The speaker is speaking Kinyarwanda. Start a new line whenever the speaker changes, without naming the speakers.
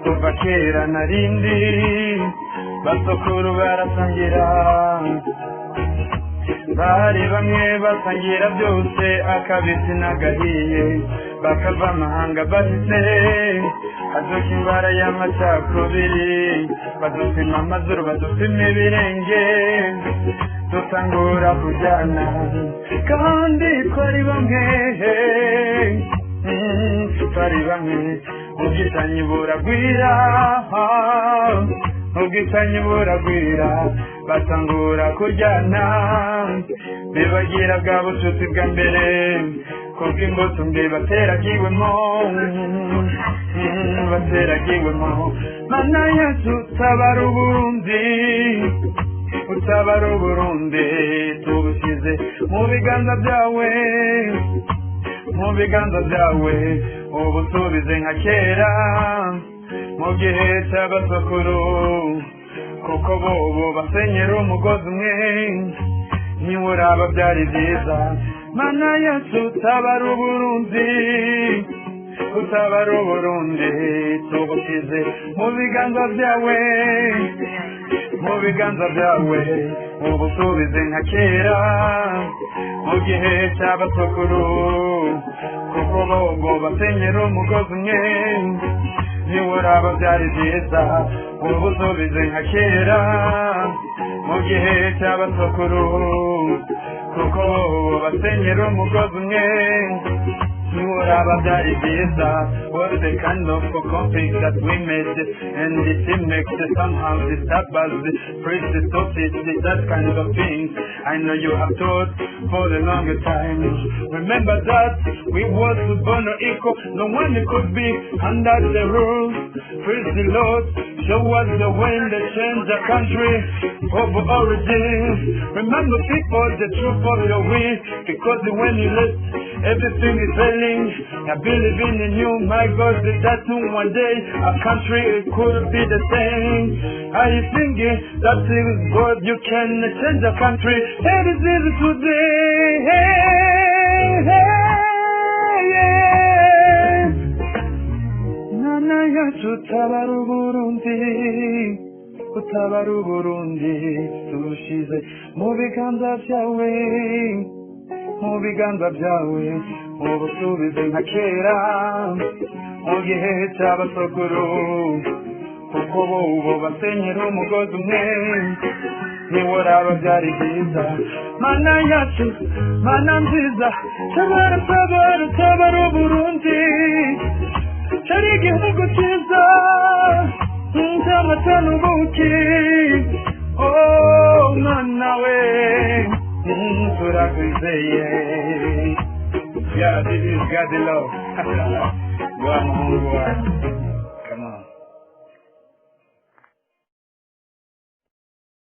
kuva kera narindi basokuru barasangira bari bamwe basangira byose akabisi n'agahiye bakava amahanga bahise haduka imbara y'amacakubiri badupima amazuru badupima ibirenge dutangura kujyana kandi twari bamwe twari bamwe ubwicanyi buragwira ubwicanyi buragwira batangura kuryana bibagira bwa bucuti bwa mbere kubwo imbuto mbi bateragiwemo mana yacu utabara uburundi utabara uburundi tubushyize mu biganza byawe mu biganza byawe ubu tubize nka kera mu gihe cy'abasokuru kuko bobo basenyera umugozi umwe ntiworaba byari byiza mana yacu utabara uburundi utabara uburundi tubushyize mu biganza byawe mu biganza byawe ubu tubize nka kera mu gihe cy'abasokuru kuko bobo basenyera umugozi umwe ntiworaba byari byiza ubu tubize nka kera mu gihe cy'abasokuru kuko bobo basenyera umugozi umwe ntiworaba byari byiza. What the kind of conflict that we made and it makes it somehow disturb us, praise the topic, that kind of thing. I know you have thought for a longer time. Remember that we was born equal, no one could be under the rules. Praise the Lord, show us the way to change the country of origin. Remember people, the truth of your way, because when you left, everything is failing. I believe in you, my God, that one day our country could be the same. Are you thinking that is God, you can change the country? It is easy today. Nana yacu utabara uburundi, utabara uburundi, turushize mu biganza byawe, mu biganza byawe ubu tubize nka kera mu gihe cy'abasokuru kuko bobo basenyera umugozi umwe ntiworaba byari byiza mana yacu mana nziza tabara tabara tabara uburundi cyari igihugu cyiza cy'amata n'ubuki oh mana we turakwizeye. Yeah, this is God the love. Go on,